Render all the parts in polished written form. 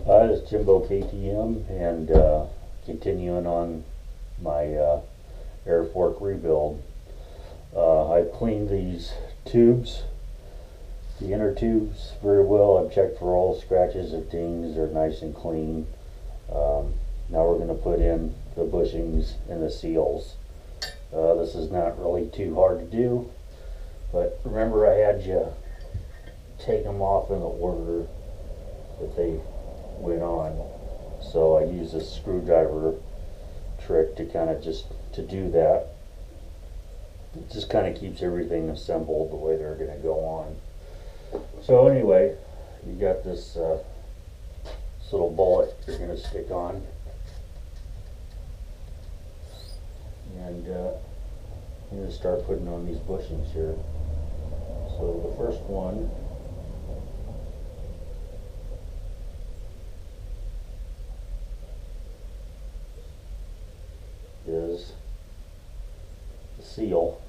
Hi, this is Jimbo KTM, and continuing on my AER Fork rebuild. I've cleaned these tubes, the inner tubes, very well. I've checked for all scratches or dings. They're nice and clean. Now we're going to put in the bushings and the seals. This is not really too hard to do, but remember I had you take them off in the order that they went on. So I use a screwdriver trick to kind of just to do that. It just kind of keeps everything assembled the way they're going to go on. So anyway, you got this little bullet you're going to stick on, and I'm going to start putting on these bushings here. So the first one is the seal.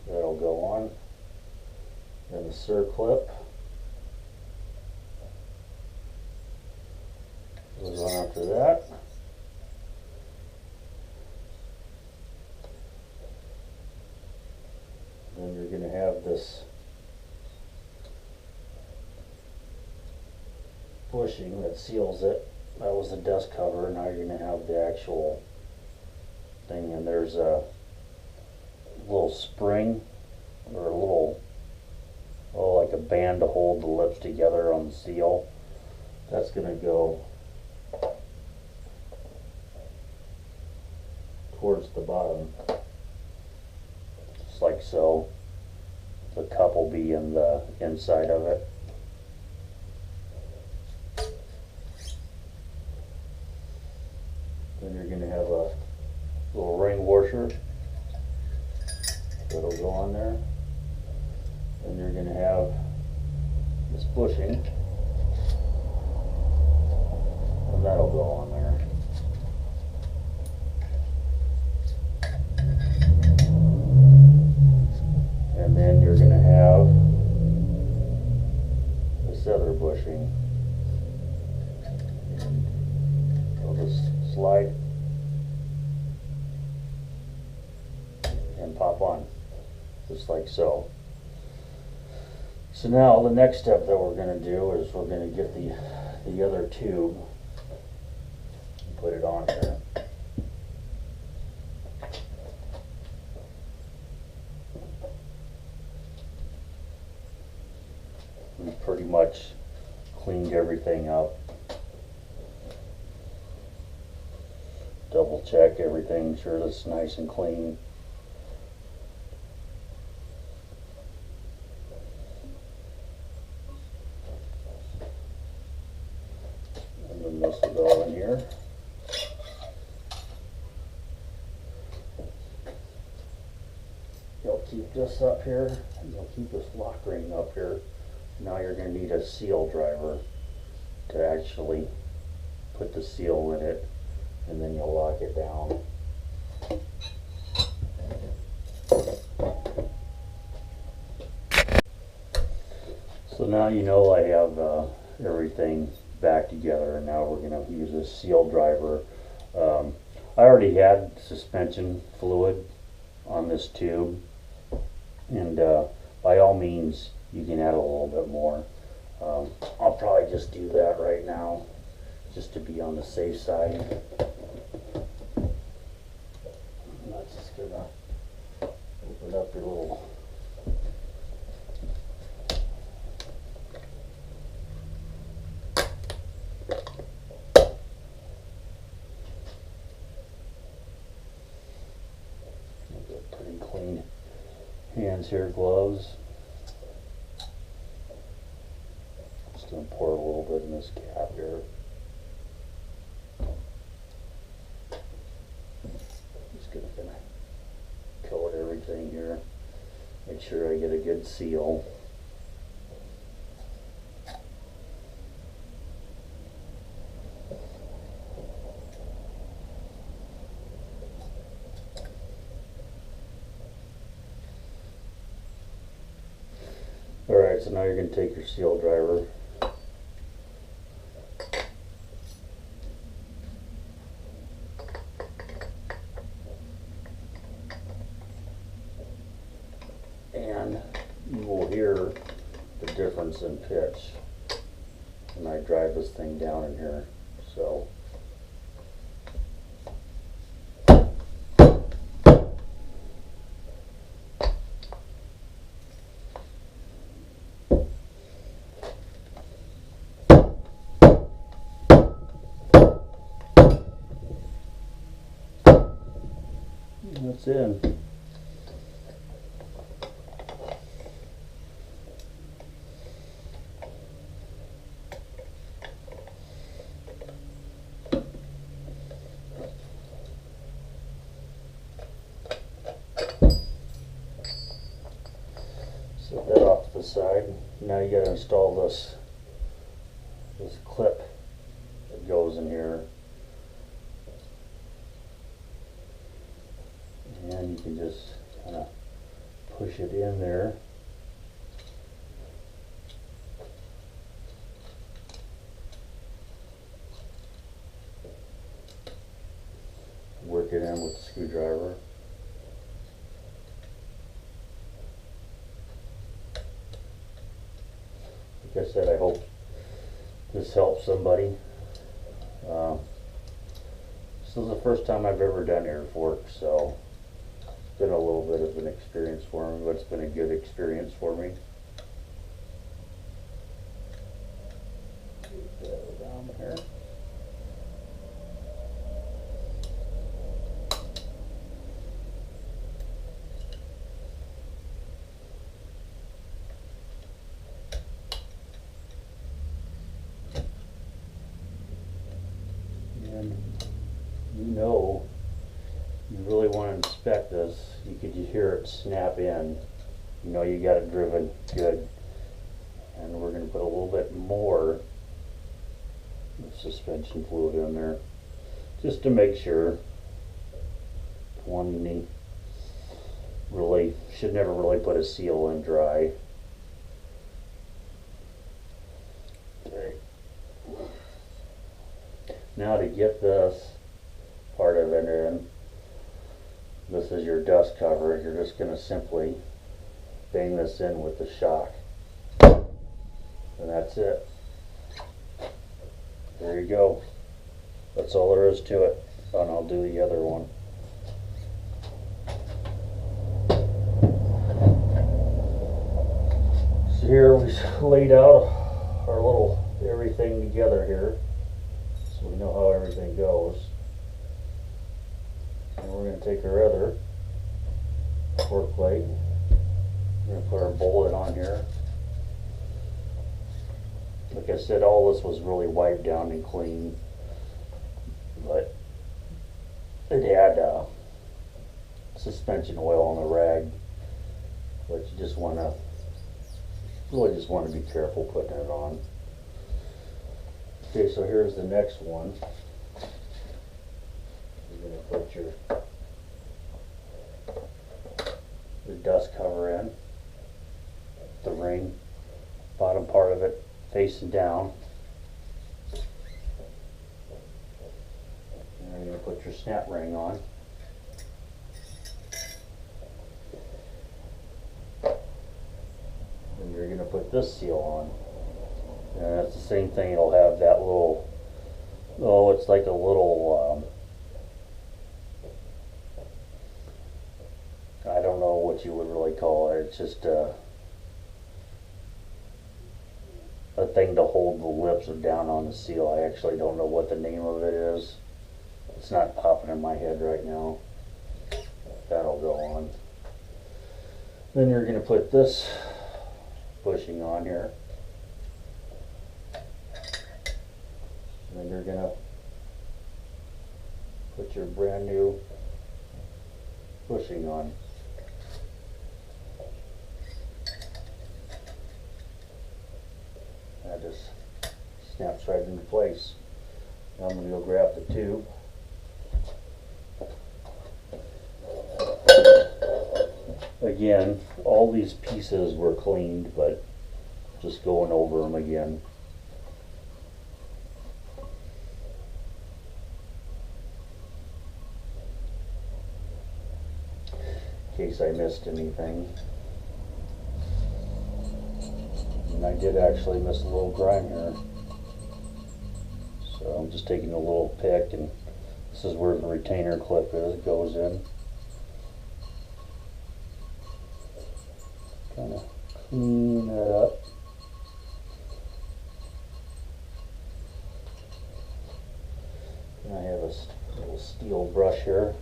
That'll go on. Then the circlip goes on after that. Then you're going to have this bushing that seals it. That was the dust cover. Now you're going to have the actual thing, and there's a little spring or a little, like a band to hold the lips together on the seal. That's going to go towards the bottom, just like so. The cup will be in the inside of it. Then you're going to have a little ring washer that'll go on there. Then you're going to have this bushing, and that'll go on there. And then you're going to have this other bushing. I'll just slide and pop on, just like so. So now the next step that we're going to do is we're going to get the other tube and put it on here. We've pretty much cleaned everything up. Double check everything, sure that's nice and clean. And then this will go in here. You'll keep this up here, and you'll keep this lock ring up here. Now you're going to need a seal driver to actually put the seal in it, and then you'll lock it down. So now you know I have everything back together, and now we're going to use a seal driver. I already had suspension fluid on this tube, and by all means you can add a little bit more. I'll probably just do that right now, just to be on the safe side. That's just gonna open up your little pretty clean hands here, gloves. Just gonna pour a little bit in this cap here. Just gonna coat everything here. Make sure I get a good seal. Alright, so now you're going to take your seal driver, and you will hear the difference in pitch when I drive this thing down in here. So that's in. Set that off to the side. Now you got to install this clip that goes in here, and you can just kind of push it in there. Work it in with the screwdriver. Like I said, I hope this helps somebody. This is the first time I've ever done AER Fork, so it's been a little bit of an experience for me, but it's been a good experience for me. Put that down here. And you really want to inspect this. You could hear it snap in. You know you got it driven good. And we're going to put a little bit more of suspension fluid in there, just to make sure. One really should never really put a seal in dry. Okay. Now to get this part of it in, this is your dust cover. You're just going to simply bang this in with the shock, and that's it. There you go. That's all there is to it. And I'll do the other one. So here we laid out our little everything together here, so we know how everything goes. And we're going to take our other fork plate. We're going to put our bullet on here. Like I said, all this was really wiped down and clean, but it had suspension oil on the rag, but you just want to be careful putting it on. Okay, so here's the next one. You're going to put your dust cover in, the ring, bottom part of it facing down. And you're going to put your snap ring on. And you're going to put this seal on. And that's the same thing. It'll have that little, oh, it's like a little, I don't know what you would really call it. It's just a thing to hold the lips down on the seal. I actually don't know what the name of it is. It's not popping in my head right now. That'll go on. Then you're going to put this bushing on here. And then you're going to put your brand new bushing on. That just snaps right into place. Now I'm going to go grab the tube. Again, all these pieces were cleaned, but just going over them again. In case I missed anything. And I did actually miss a little grime here. So I'm just taking a little pick, and this is where the retainer clip is, goes in. Kind of clean that up. And I have a little steel brush here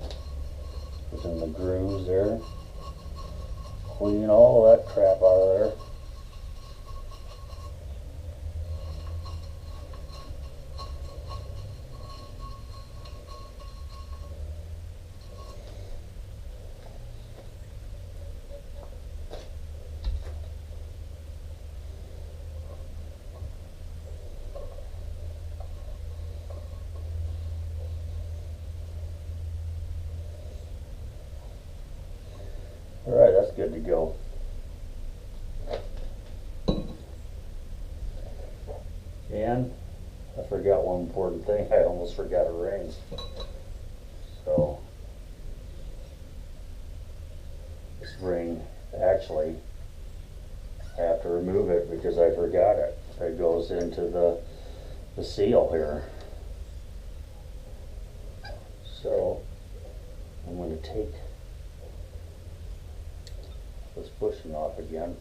within the grooves there. Clean all that crap out of there. Alright, that's good to go. And I forgot one important thing. I almost forgot a ring. So this ring, actually, I have to remove it because I forgot it. It goes into the seal here. So I'm going to take this bushing off again.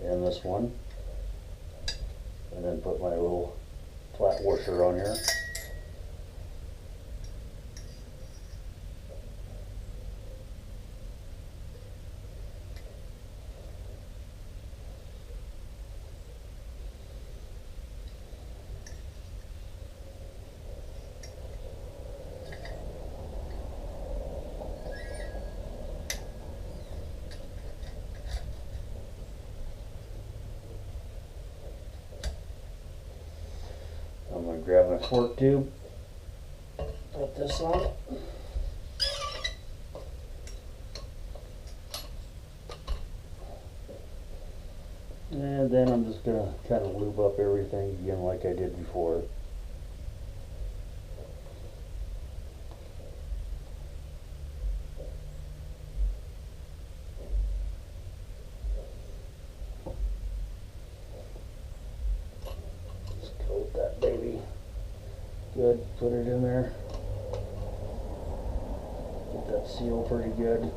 And this one. And then put my little flat washer on here. I'm going to grab my fork tube, put this on it. And then I'm just going to kind of lube up everything again like I did before. Good, put it in there. Get that seal pretty good.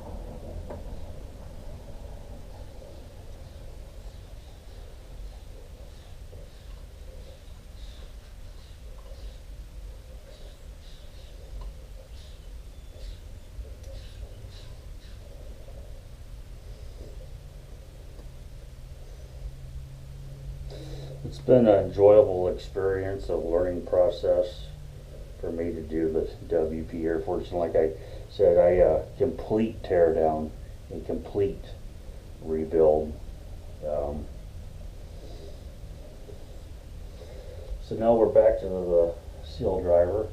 It's been an enjoyable experience, a learning process for me to do the AER Fork. And like I said, complete teardown and complete rebuild. So now we're back to the seal driver.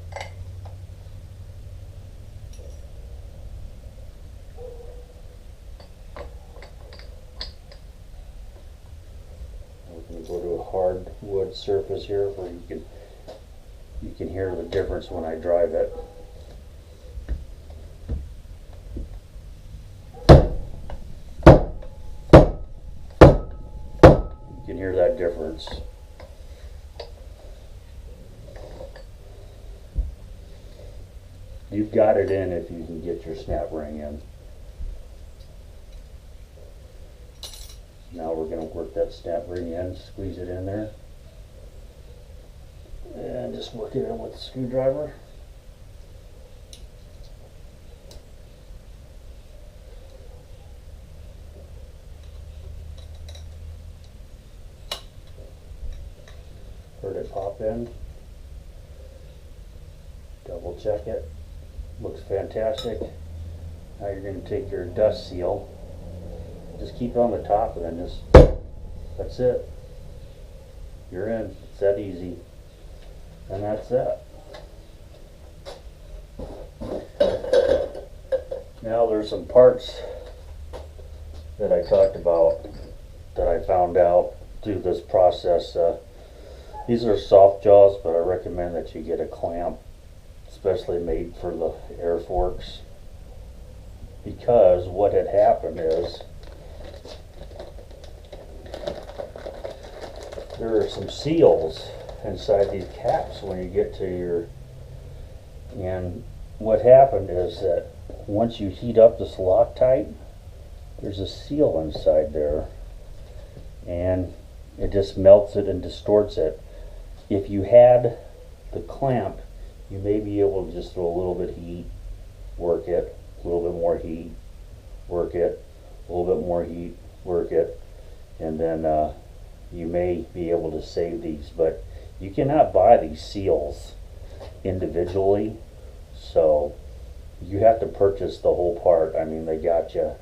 We're going to go to a hardwood surface here where you can hear the difference when I drive it. You can hear that difference. You've got it in if you can get your snap ring in. Now we're going to work that snap ring in, squeeze it in there, and just work it in with the screwdriver. Heard it pop in. Double check it. Looks fantastic. Now you're going to take your dust seal. Just keep it on the top and then that's it. You're in. It's that easy. And that's that. Now there's some parts that I talked about that I found out through this process. These are soft jaws, but I recommend that you get a clamp, especially made for the AER Forks, because what had happened is there are some seals inside these caps when you get to your, and what happened is that once you heat up this Loctite, there's a seal inside there and it just melts it and distorts it. If you had the clamp, you may be able to just throw a little bit of heat, work it, a little bit more heat, work it, a little bit more heat, work it, and then you may be able to save these. But you cannot buy these seals individually, so you have to purchase the whole part. I mean, they got you.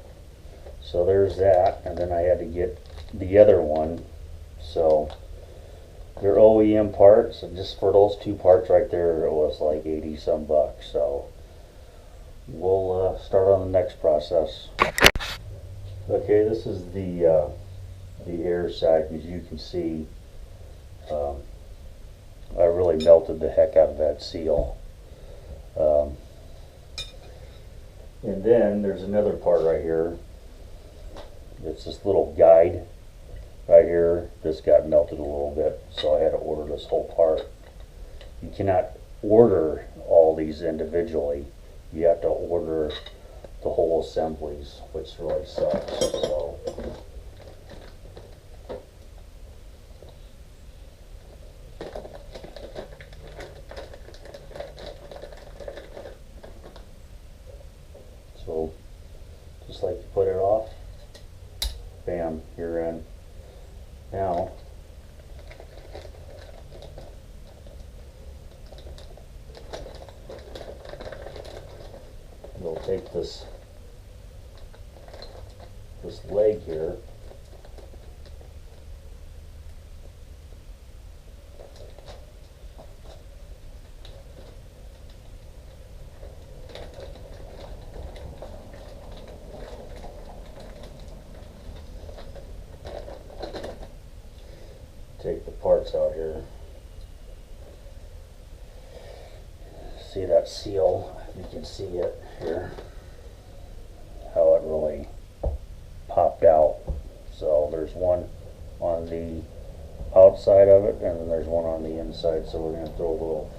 So there's that, and then I had to get the other one. So they're OEM parts, and just for those two parts right there, it was like 80 some bucks. So we'll start on the next process. Okay, this is the air side. As you can see, I really melted the heck out of that seal. And then there's another part right here. It's this little guide right here. This got melted a little bit, so I had to order this whole part. You cannot order all these individually. You have to order the whole assemblies, which really sucks. So just like you put it off, bam, you're in. Now you'll take this leg here, take the parts out here. See that seal? You can see it here, how it really popped out. So there's one on the outside of it, and then there's one on the inside. So we're going to throw a little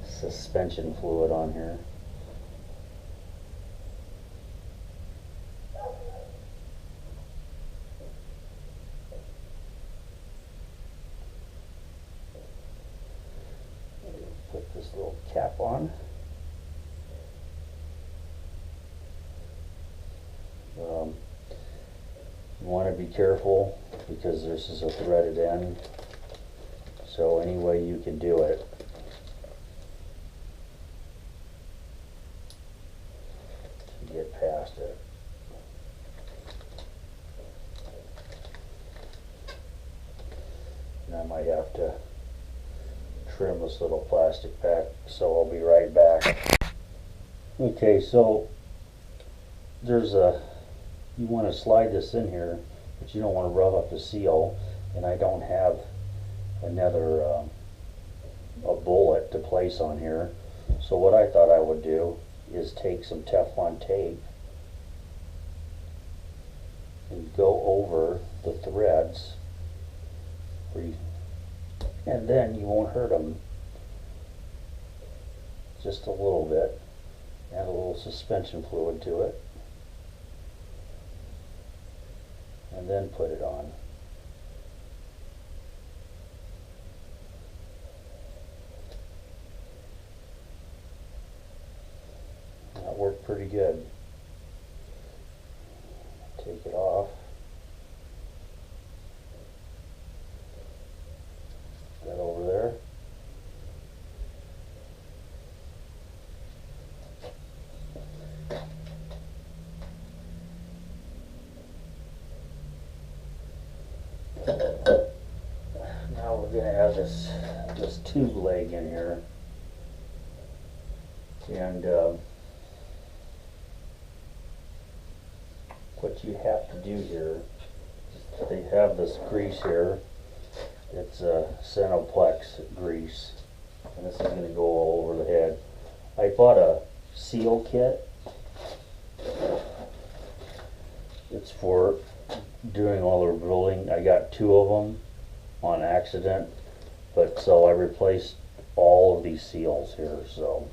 suspension fluid on here. Put this little cap on. You want to be careful because this is a threaded end, so any way you can do it, to get past it. And I might have to trim this little plastic back, so I'll be right back. Okay, so there's you want to slide this in here, but you don't want to rub up the seal, and I don't have another a bullet to place on here. So what I thought I would do is take some Teflon tape and go over the threads, and then you won't hurt them. Just a little bit. Add a little suspension fluid to it, and then put it on. That worked pretty good. Take it off. That over there. Now we're going to have this tube leg in here, and what you have to do here, they have this grease here. It's a Cineplex grease, and this is going to go all over the head. I bought a seal kit. It's for doing all the drilling. I got 2 of them on accident, but so I replaced all of these seals here. So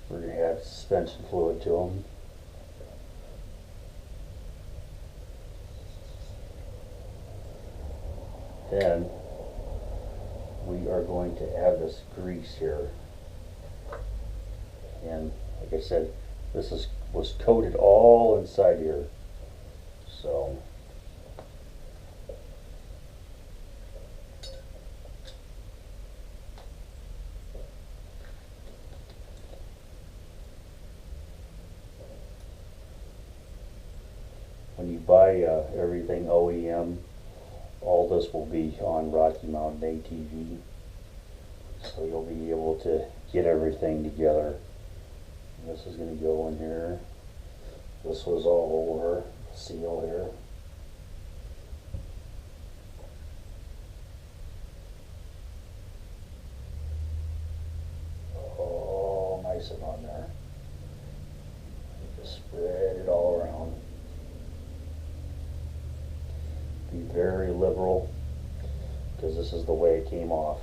we're going to add suspension fluid to them. Then we are going to add this grease here, and like I said, this was coated all inside here. So when you buy everything OEM, all this will be on Rocky Mountain ATV, so you'll be able to get everything together. This is going to go in here. This was all over the seal here. Oh, nice and on there. Just spread it all around. Be very liberal, because this is the way it came off.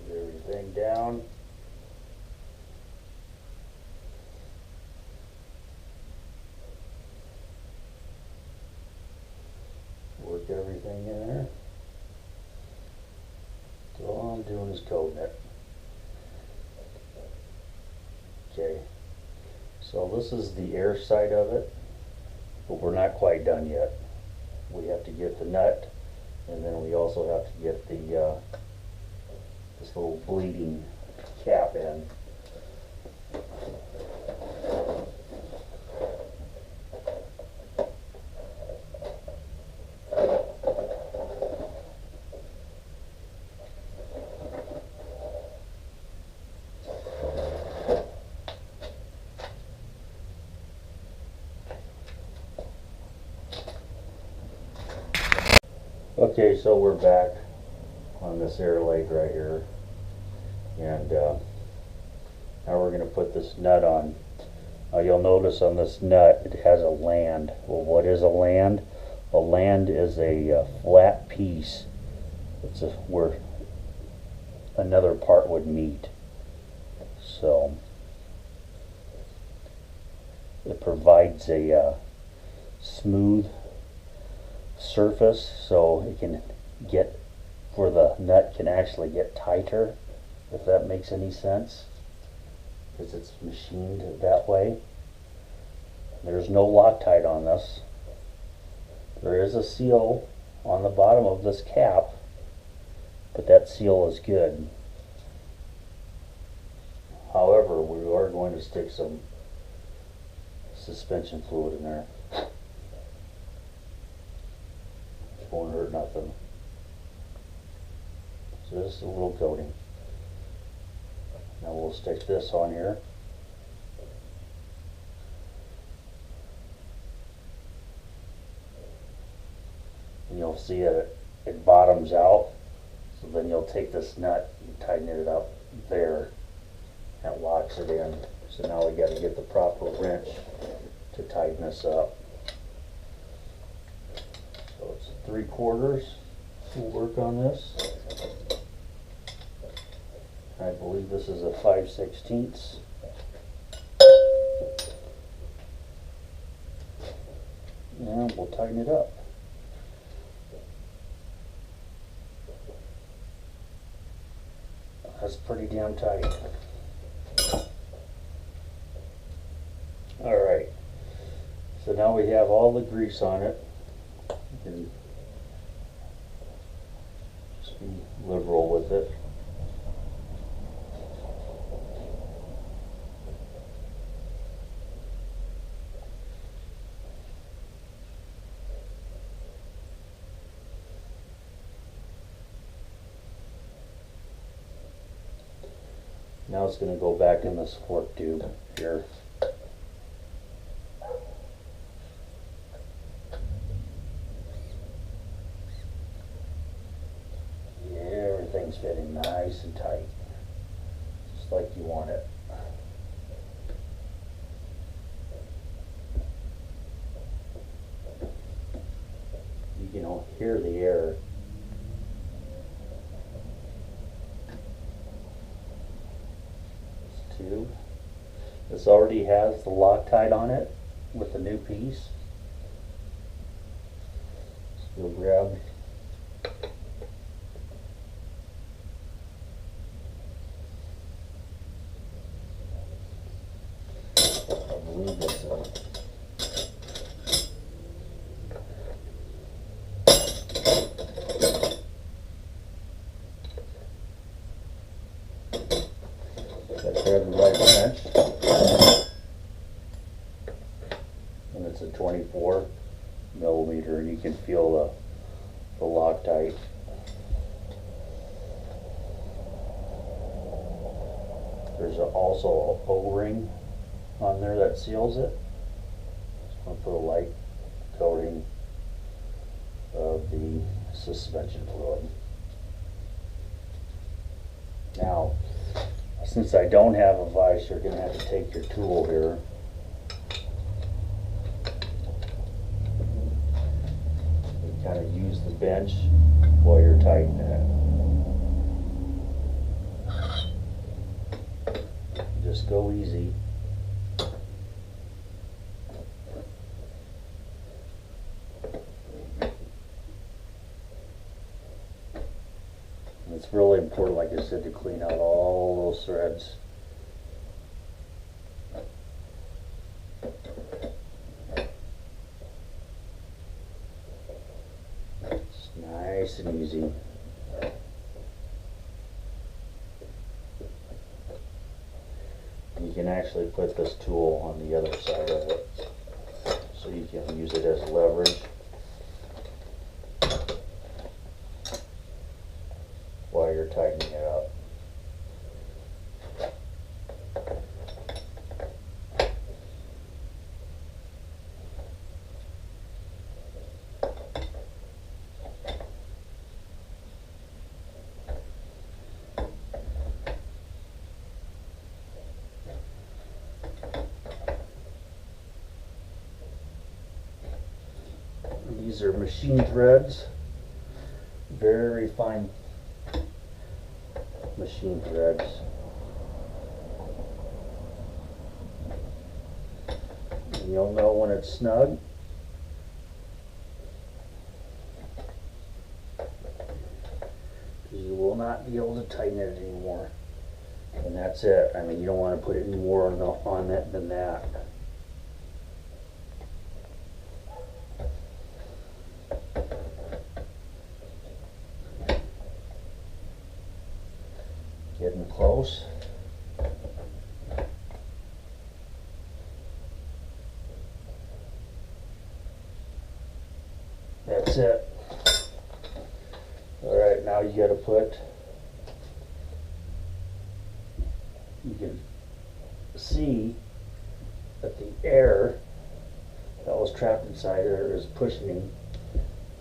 Get everything down. Work everything in there. So all I'm doing is coating it. Okay, so this is the air side of it, but we're not quite done yet. We have to get the nut, and then we also have to get the this little bleeding cap in. Okay, so we're back on this air leg right here, and now we're going to put this nut on. You'll notice on this nut it has a land. Well, what is a land? A land is a flat piece. It's where another part would meet. So it provides a smooth surface, so it can get where the nut can actually get tighter, if that makes any sense, because it's machined that way. There's no Loctite on this. There is a seal on the bottom of this cap, but that seal is good. However, we are going to stick some suspension fluid in there. Won't hurt nothing. So just a little coating. Now we'll stick this on here. And you'll see it bottoms out. So then you'll take this nut and tighten it up there. That locks it in. So now we got to get the proper wrench to tighten this up. So it's 3/4. We'll work on this. I believe this is a 5/16. And we'll tighten it up. That's pretty damn tight. Alright. So now we have all the grease on it. And just be liberal with it. Now it's going to go back in this fork tube here. Yeah, everything's fitting nice and tight, just like you want it. You can hear the air. This tube. This already has the Loctite on it with the new piece. So you'll grab leave this in. Grab the right wrench, and it's a 24 millimeter, and you can feel the Loctite. There's also a O-ring on there that seals it. Just going to put a light coating of the suspension fluid. Now, since I don't have a vise, you're going to have to take your tool here and kind of use the bench while you're tightening it. Just go easy. It's really important, like I said, to clean out all those threads. It's nice and easy. You can actually put this tool on the other side of it, so you can use it as leverage while you're tightening it up. These are machine threads, very fine machine threads. And you'll know when it's snug. You will not be able to tighten it anymore. And that's it. I mean, you don't want to put any more on it than that. Getting close. That's it. All right, now you got to put, you can see that the air that was trapped inside there is pushing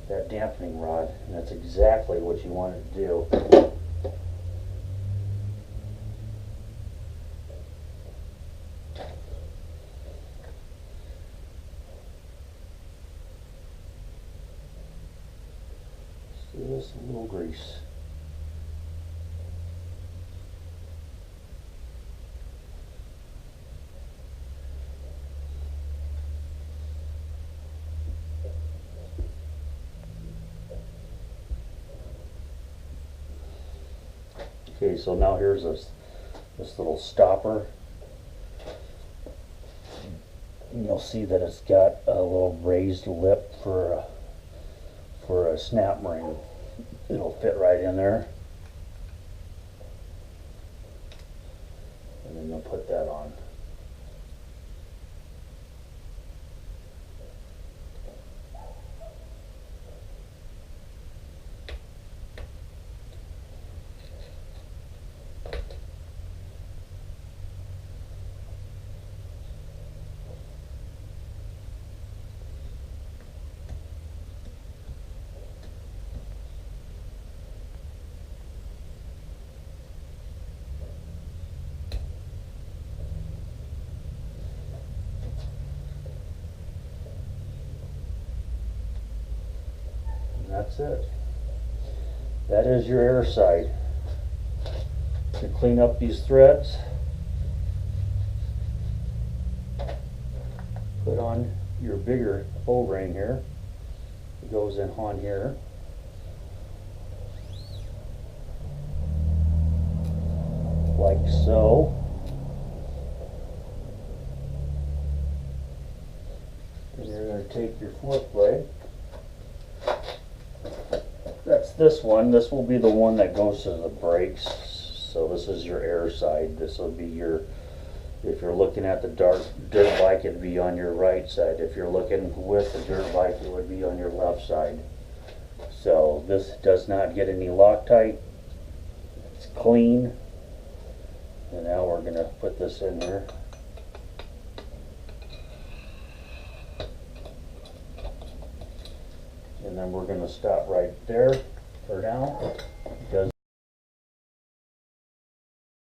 that dampening rod, and that's exactly what you want it to do. Just a little grease. Okay, so now here's this little stopper. And you'll see that it's got a little raised lip for a snap ring. It'll fit right in there. And then you'll put that on. that's it. That is your air side. To clean up these threads, put on your bigger O-ring here. It goes in on here. Like so. And you're going to take your fork blade. That's this one. This will be the one that goes to the brakes. So this is your air side. This will be your, if you're looking at the dirt bike, it'd be on your right side. If you're looking with the dirt bike, it would be on your left side. So this does not get any Loctite. It's clean. And now we're going to put this in here. And then we're going to stop right there for now.